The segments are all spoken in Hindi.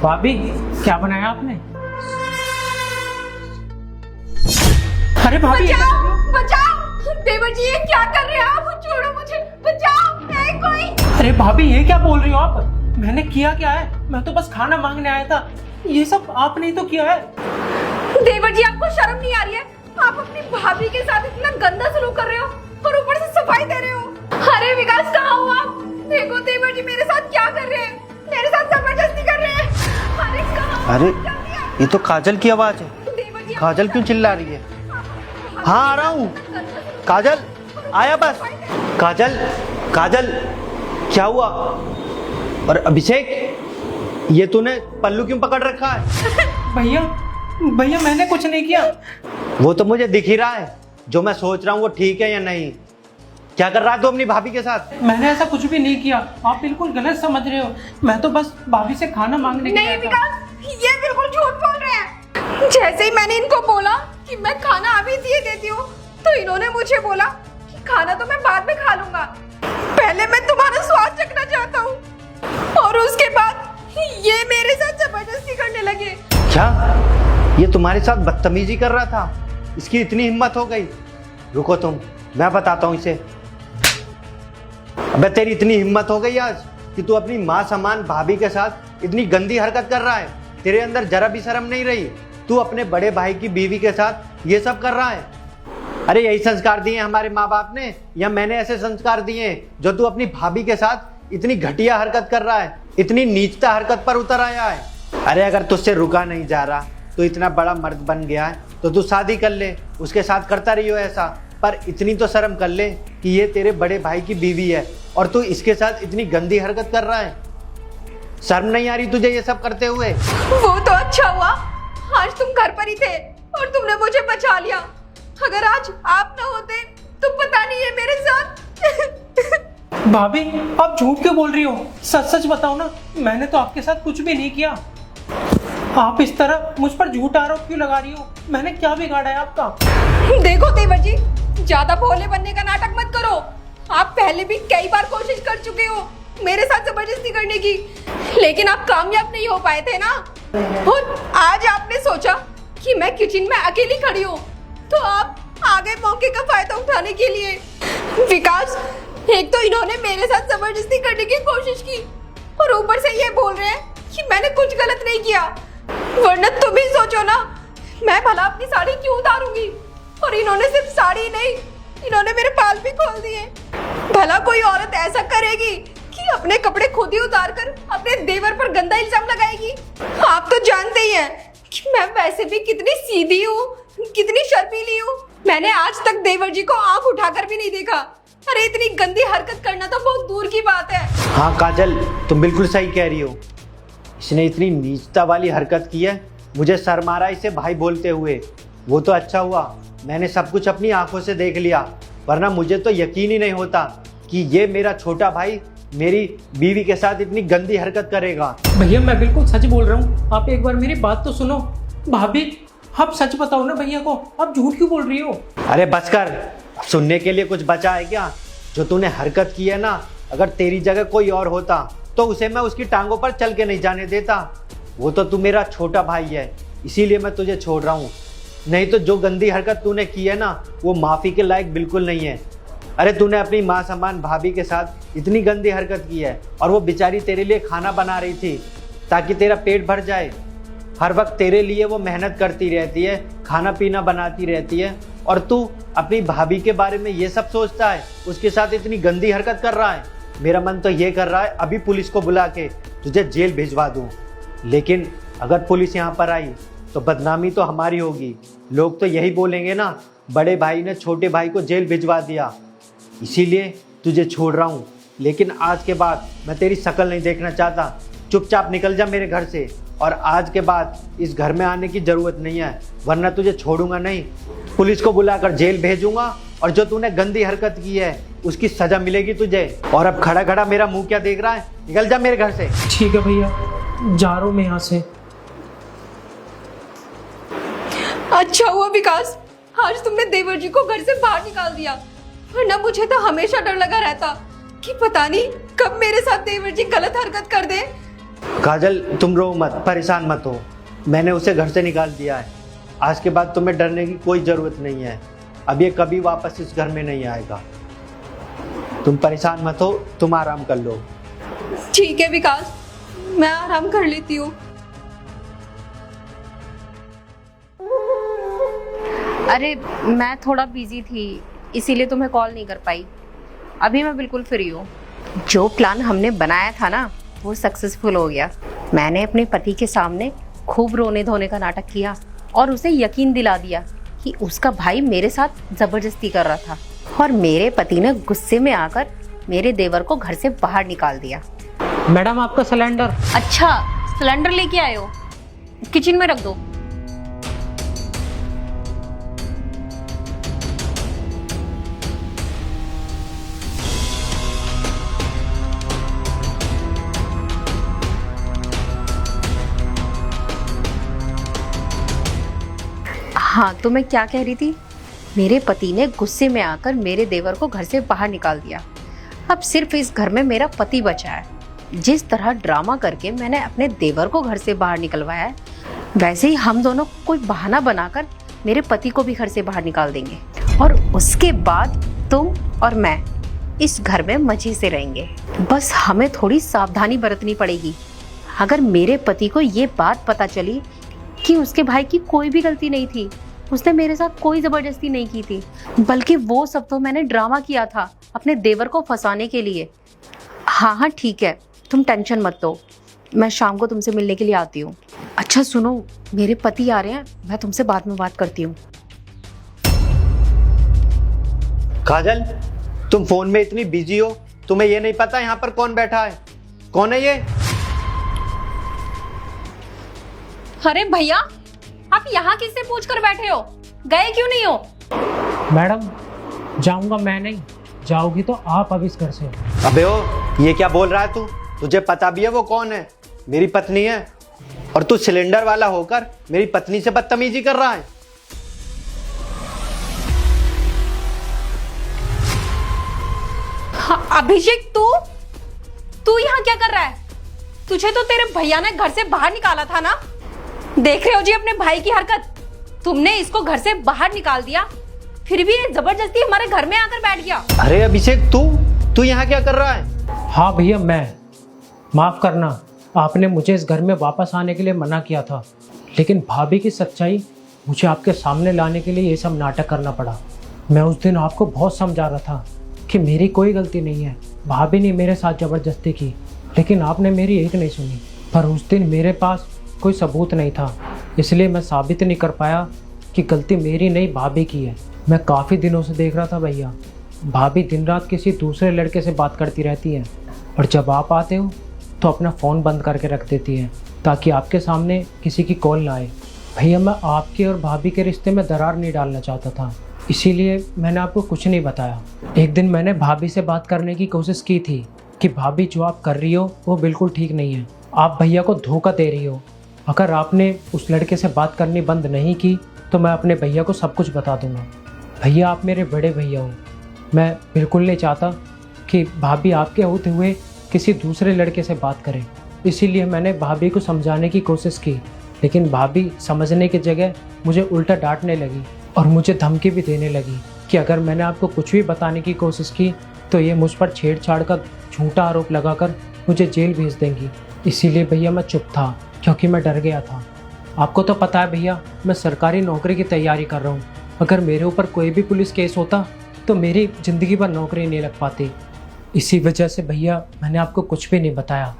भाभी क्या बनाया आपने? अरे भाभी बचाओ बचाओ, देवर जी ये क्या कर रहे हैं आप? छोड़ो मुझे, बचाओ, है कोई? अरे भाभी ये क्या बोल रही हो आप? मैंने किया क्या है? मैं तो बस खाना मांगने आया था। ये सब आपने ही तो किया है। देवर जी आपको शर्म नहीं आ रही है? आप अपनी भाभी के साथ इतना गंदा सलूक कर रहे हो और ऊपर से सफाई दे रहे हो। अरे विकास कहाँ हो आप? देखो देवर जी मेरे साथ क्या कर रहे हैं, मेरे साथ जबरदस्ती कर रहे हैं। अरे कहाँ हो? अरे जल्दी आओ। ये तो काजल की आवाज है। देवर जी, काजल क्यों चिल्ला रही है? हाँ आ रहा हूँ। काजल आया बस। काजल काजल क्या हुआ? और अभिषेक ये तूने पल्लू क्यों पकड़ रखा है? भैया भैया मैंने कुछ नहीं किया। वो तो मुझे दिख ही रहा है। जो मैं सोच रहा हूँ वो ठीक है या नहीं। क्या कर रहा है तू अपनी भाभी के साथ? मैंने ऐसा कुछ भी नहीं किया। आप बिल्कुल गलत समझ रहे हो। मैं तो बस भाभी से खाना मांगने के लिए नहीं आया था। विकास ये बिल्कुल झूठ बोल रहे हैं। जैसे ही मैंने इनको बोला कि मैं खाना अभी दिए देती हूँ तो इन्होंने मुझे बोला कि खाना तो मैं बाद में खा लूंगा, पहले मैं तुम्हारा स्वाद चखना चाहता हूँ। और उसके बाद ये मेरे साथ जबरदस्ती करने लगे। क्या ये तुम्हारे साथ बदतमीजी कर रहा था? इसकी इतनी हिम्मत हो गई? रुको तुम, मैं बताता हूँ इसे। अबे तेरी इतनी हिम्मत हो गई आज कि तू अपनी माँ समान भाभी के साथ इतनी गंदी हरकत कर रहा है। तेरे अंदर जरा भी शर्म नहीं रही। तू अपने बड़े भाई की बीवी के साथ ये सब कर रहा है। अरे यही संस्कार दिए हमारे माँ बाप ने या मैंने ऐसे संस्कार दिए जो तू अपनी भाभी के साथ इतनी घटिया हरकत कर रहा है, इतनी नीचता हरकत पर उतर आया है? अरे अगर तुझसे रुका नहीं जा रहा, तो इतना बड़ा मर्द बन गया है तो तू शादी कर ले, उसके साथ करता रहियो ऐसा। पर इतनी तो शर्म कर ले कि ये तेरे बड़े भाई की बीवी है और तू इसके साथ इतनी गंदी हरकत कर रहा है। शर्म नहीं आ रही तुझे ये सब करते हुए? वो तो अच्छा हुआ आज तुम घर पर ही थे और तुमने मुझे बचा लिया। अगर आज आप न होते तो पता नहीं है मेरे साथ। भाभी आप झूठ क्यों बोल रही हो? सच सच बताओ ना। मैंने तो आपके साथ कुछ भी नहीं किया। आप इस तरह मुझ पर झूठ आरोप क्यों लगा रही हो? मैंने क्या बिगाड़ा है आपका? देखो देवर जी ज्यादा भोले बनने का नाटक मत करो। आप पहले भी कई बार कोशिश कर चुके हो मेरे साथ जबरदस्ती करने की, लेकिन आप कामयाब नहीं हो पाए थे ना। और आज आपने सोचा कि मैं किचन में अकेली खड़ी हूँ तो आप आगे मौके का फायदा उठाने के लिए। विकास एक तो इन्होंने मेरे साथ जबरदस्ती करने की कोशिश की और ऊपर से ये बोल रहे हैं कि मैंने कुछ गलत नहीं किया। वरना तुम ही सोचो ना, मैं भला अपनी साड़ी क्यों उतारूंगी? और इन्होंने सिर्फ साड़ी नहीं, इन्होंने मेरे बाल भी खोल दिए। भला कोई औरत ऐसा करेगी कि अपने कपड़े खुद ही उतार कर अपने देवर पर गंदा इल्जाम लगाएगी? आप तो जानते ही हैं कि मैं वैसे भी कितनी सीधी हूँ, कितनी शर्मीली हूँ। मैंने आज तक देवर जी को आंख उठाकर भी नहीं देखा। अरे इतनी गंदी हरकत करना तो बहुत दूर की बात है। हाँ काजल तुम बिल्कुल सही कह रही हो। इसने इतनी नीचता वाली हरकत की है, मुझे शर्म आ रहा है इसे भाई बोलते हुए। वो तो अच्छा हुआ मैंने सब कुछ अपनी आंखों से देख लिया, वरना मुझे तो यकीन ही नहीं होता कि ये मेरा छोटा भाई मेरी बीवी के साथ इतनी गंदी हरकत करेगा। भैया मैं बिल्कुल सच बोल रहा हूँ। आप एक बार मेरी बात तो सुनो। भाभी आप सच बताओ ना भैया को। आप झूठ क्यों बोल रही हो? अरे बस कर, सुनने के लिए कुछ बचा है क्या? जो तूने हरकत की है ना, अगर तेरी जगह कोई और होता तो उसे मैं उसकी टांगों पर चल के नहीं जाने देता। वो तो तू मेरा छोटा भाई है, इसीलिए मैं तुझे छोड़ रहा हूँ। नहीं तो जो गंदी हरकत तूने की है ना, वो माफ़ी के लायक बिल्कुल नहीं है। अरे तूने अपनी माँ समान भाभी के साथ इतनी गंदी हरकत की है और वो बेचारी तेरे लिए खाना बना रही थी ताकि तेरा पेट भर जाए। हर वक्त तेरे लिए वो मेहनत करती रहती है, खाना पीना बनाती रहती है, और तू अपनी भाभी के बारे में ये सब सोचता है, उसके साथ इतनी गंदी हरकत कर रहा है। मेरा मन तो ये कर रहा है अभी पुलिस को बुला के तुझे जेल भिजवा दूँ। लेकिन अगर पुलिस यहाँ पर आई तो बदनामी तो हमारी होगी। लोग तो यही बोलेंगे ना, बड़े भाई ने छोटे भाई को जेल भिजवा दिया। इसीलिए तुझे छोड़ रहा हूँ, लेकिन आज के बाद मैं तेरी शक्ल नहीं देखना चाहता। चुपचाप निकल जा मेरे घर से, और आज के बाद इस घर में आने की ज़रूरत नहीं है, वरना तुझे छोड़ूंगा नहीं। पुलिस को बुलाकर जेल भेजूंगा और जो तूने गंदी हरकत की है उसकी सज़ा मिलेगी तुझे। और अब खड़ा खड़ा मेरा मुंह क्या देख रहा है? निकल जा मेरे घर से। ठीक है भैया, जा रहा हूँ मैं यहाँ से। अच्छा हुआ विकास आज तुमने देवर जी को घर से बाहर निकाल दिया, वरना मुझे तो हमेशा डर लगा रहता कि पता नहीं कब मेरे साथ देवर जी गलत हरकत कर दे। काजल, तुम रो मत, परेशान मत हो। मैंने उसे घर से निकाल दिया है। आज के बाद तुम्हें डरने की कोई ज़रूरत नहीं है। अब ये कभी वापस इस घर में नहीं आएगा। तुम परेशान मत हो, तुम आराम कर लो। ठीक है विकास, मैं आराम कर लेती हूँ। अरे मैं थोड़ा बिजी थी, इसीलिए तुम्हें कॉल नहीं कर पाई। अभी मैं बिल्कुल फ्री हूँ। जो प्लान हमने बनाया था ना, वो सक्सेसफुल हो गया। मैंने अपने पति के सामने खूब रोने धोने का नाटक किया और उसे यकीन दिला दिया कि उसका भाई मेरे साथ जबरदस्ती कर रहा था, और मेरे पति ने गुस्से में आकर मेरे देवर को घर से बाहर निकाल दिया। मैडम आपका सिलेंडर। अच्छा, सिलेंडर लेके आए हो? किचन में रख दो। हाँ, तो मैं क्या कह रही थी? मेरे पति ने गुस्से में आकर मेरे देवर को घर से बाहर निकाल दिया। अब सिर्फ इस घर में मेरा पति बचा है। जिस तरह ड्रामा करके मैंने अपने देवर को घर से बाहर निकलवाया है, वैसे ही हम दोनों कोई बहाना बनाकर मेरे पति को भी घर से बाहर निकाल देंगे, और उसके बाद तुम और मैं इस घर में मजे से रहेंगे। बस हमें थोड़ी सावधानी बरतनी पड़ेगी। अगर मेरे पति को ये बात पता चली कि उसके भाई की कोई भी गलती नहीं थी, उसने मेरे साथ कोई जबरदस्ती नहीं की थी, बल्कि वो सब तो मैंने ड्रामा किया था अपने देवर को फंसाने के लिए। हाँ ठीक है, तुम टेंशन मत लो, मैं शाम को तुमसे मिलने के लिए आती हूँ। अच्छा सुनो, मेरे पति आ रहे हैं, मैं तुमसे बाद में बात करती हूँ। काजल, तुम फोन में इतनी बिजी हो, तुम्हें ये नहीं पता यहाँ पर कौन बैठा है? कौन है ये? अरे भैया, आप यहाँ किससे पूछ कर बैठे हो? गए क्यों नहीं हो? मैडम जाऊंगा मैं नहीं, जाओगी तो आप अब इस घर से। अबे ओ, ये क्या बोल रहा है तू? तुझे पता भी है वो कौन है? मेरी पत्नी है, और तू सिलेंडर वाला होकर मेरी पत्नी से बदतमीजी कर रहा है। हाँ, अभिषेक तू यहाँ क्या कर रहा है? तुझे तो तेरे भैया ने घर से बाहर निकाला था ना? देख रहे हो जी अपने भाई की हरकत। तुमने इसको घर से बाहर निकाल दिया, फिर भी ये जबरदस्ती हमारे घर में आकर बैठ गया। अरे अभिषेक, तू यहाँ क्या कर रहा है? हाँ भैया, मैं माफ़ करना, आपने मुझे इस घर में वापस आने के लिए मना किया था, लेकिन भाभी की सच्चाई मुझे आपके सामने लाने के लिए ये सब नाटक करना पड़ा। मैं उस दिन आपको बहुत समझा रहा था कि मेरी कोई गलती नहीं है, भाभी ने मेरे साथ ज़बरदस्ती की, लेकिन आपने मेरी एक नहीं सुनी। पर उस दिन मेरे पास कोई सबूत नहीं था, इसलिए मैं साबित नहीं कर पाया कि गलती मेरी नहीं भाभी की है। मैं काफ़ी दिनों से देख रहा था भैया, भाभी दिन रात किसी दूसरे लड़के से बात करती रहती हैं, और जब आप आते हो तो अपना फ़ोन बंद करके रख देती हैं ताकि आपके सामने किसी की कॉल ना आए। भैया, मैं आपके और भाभी के रिश्ते में दरार नहीं डालना चाहता था, इसीलिए मैंने आपको कुछ नहीं बताया। एक दिन मैंने भाभी से बात करने की कोशिश की थी कि भाभी जो आप कर रही हो वो बिल्कुल ठीक नहीं है, आप भैया को धोखा दे रही हो। अगर आपने उस लड़के से बात करनी बंद नहीं की तो मैं अपने भैया को सब कुछ बता दूंगा। भैया, आप मेरे बड़े भैया हो, मैं बिल्कुल नहीं चाहता कि भाभी आपके होते हुए किसी दूसरे लड़के से बात करें। इसीलिए मैंने भाभी को समझाने की कोशिश की, लेकिन भाभी समझने की जगह मुझे उल्टा डांटने लगी और मुझे धमकी भी देने लगी कि अगर मैंने आपको कुछ भी बताने की कोशिश की तो ये मुझ पर छेड़छाड़ का झूठा आरोप लगाकर मुझे जेल भेज देंगी। इसीलिए भैया मैं चुप था, क्योंकि मैं डर गया था। आपको तो पता है भैया, मैं सरकारी नौकरी की तैयारी कर रहा हूँ। अगर मेरे ऊपर कोई भी पुलिस केस होता तो मेरी ज़िंदगी भर नौकरी नहीं लग पाती। इसी वजह से भैया मैंने आपको कुछ भी नहीं बताया,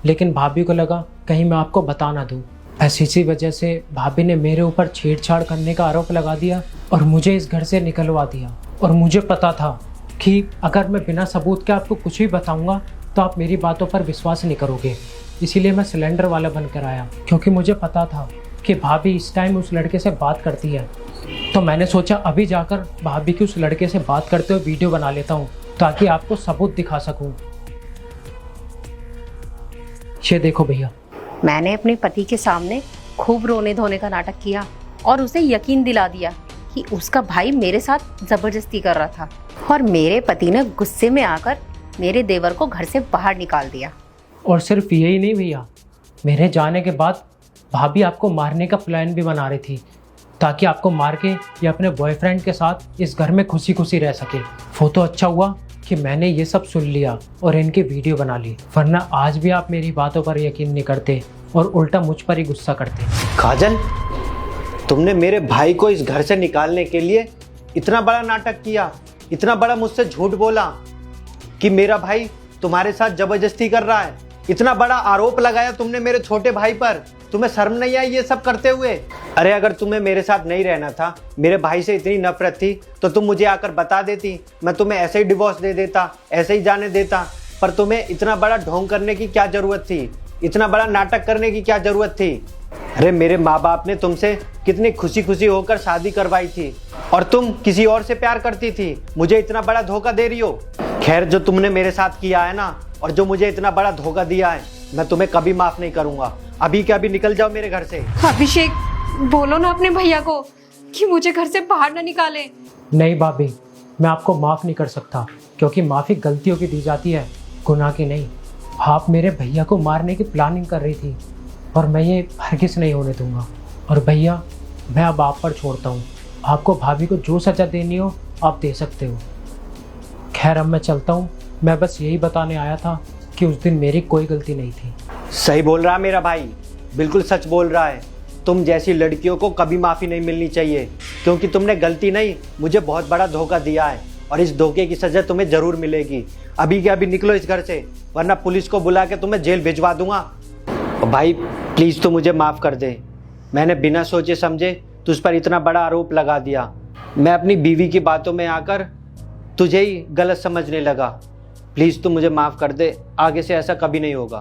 लेकिन भाभी को लगा कहीं मैं आपको बता ना दूँ। बस इसी वजह से भाभी ने मेरे ऊपर छेड़छाड़ करने का आरोप लगा दिया और मुझे इस घर से निकलवा दिया। और मुझे पता था कि अगर मैं बिना सबूत के आपको कुछ भी बताऊँगा तो आप मेरी बातों पर विश्वास नहीं करोगे। इसीलिए मैं सिलेंडर वाला बनकर आया, क्योंकि मुझे पता था कि भाभी इस टाइम उस लड़के से बात करती है। तो मैंने सोचा अभी जाकर भाभी की उस लड़के से बात करते हुए वीडियो बना लेता हूँ ताकि आपको सबूत दिखा सकूँ। ये देखो भैया, मैंने अपने पति के सामने खूब रोने धोने का नाटक किया और उसे यकीन दिला दिया कि उसका भाई मेरे साथ जबरदस्ती कर रहा था, और मेरे पति ने गुस्से में आकर मेरे देवर को घर से बाहर निकाल दिया। और सिर्फ यही नहीं भैया, मेरे जाने के बाद भाभी आपको मारने का प्लान भी बना रही थी, ताकि आपको मार के ये अपने बॉयफ्रेंड के साथ इस घर में खुशी खुशी रह सके। वो तो अच्छा हुआ कि मैंने ये सब सुन लिया और इनकी वीडियो बना ली, वरना आज भी आप मेरी बातों पर यकीन नहीं करते और उल्टा मुझ पर ही गुस्सा करते। काजल, तुमने मेरे भाई को इस घर से निकालने के लिए इतना बड़ा नाटक किया, इतना बड़ा मुझसे झूठ बोला कि मेरा भाई तुम्हारे साथ जबरदस्ती कर रहा है, इतना बड़ा आरोप लगाया तुमने मेरे छोटे भाई पर। तुम्हें शर्म नहीं आई ये सब करते हुए? अरे अगर तुम्हें मेरे साथ नहीं रहना था, मेरे भाई से इतनी नफरत थी, तो तुम मुझे आकर बता देती, मैं तुम्हें ऐसे ही डिवोर्स दे देता, ऐसे ही जाने देता। पर तुम्हें इतना बड़ा ढोंग करने की क्या जरूरत थी, इतना बड़ा नाटक करने की क्या जरूरत थी? अरे मेरे माँ बाप ने तुमसे कितनी खुशी खुशी होकर शादी करवाई थी और तुम किसी और से प्यार करती थी, मुझे इतना बड़ा धोखा दे रही हो। खैर, जो तुमने मेरे साथ किया है ना, और जो मुझे इतना बड़ा धोखा दिया है, मैं तुम्हें कभी माफ नहीं करूंगा। अभी के अभी निकल जाओ मेरे घर से। अभिषेक, बोलो ना अपने भैया को कि मुझे घर से बाहर ना निकाले। नहीं भाभी, मैं आपको माफ़ नहीं कर सकता, क्योंकि माफ़ी गलतियों की दी जाती है, गुनाह की नहीं। आप मेरे भैया को मारने की प्लानिंग कर रही थी और मैं ये हरगिज़ नहीं होने दूंगा। और भैया, मैं अब आप पर छोड़ता हूँ, आपको भाभी को जो सज़ा देनी हो आप दे सकते हो। खैर, अब मैं चलता हूँ। मैं बस यही बताने आया था कि उस दिन मेरी कोई गलती नहीं थी। सही बोल रहा है मेरा भाई, बिल्कुल सच बोल रहा है। तुम जैसी लड़कियों को कभी माफ़ी नहीं मिलनी चाहिए, क्योंकि तुमने गलती नहीं, मुझे बहुत बड़ा धोखा दिया है और इस धोखे की सज़ा तुम्हें ज़रूर मिलेगी। अभी के अभी निकलो इस घर से, वरना पुलिस को बुला के तुम्हें जेल भिजवा दूंगा। और भाई प्लीज़ तो मुझे माफ़ कर दे, मैंने बिना सोचे समझे तुझ पर इतना बड़ा आरोप लगा दिया। मैं अपनी बीवी की बातों में आकर तुझे ही गलत समझने लगा। प्लीज़ तू मुझे माफ़ कर दे, आगे से ऐसा कभी नहीं होगा।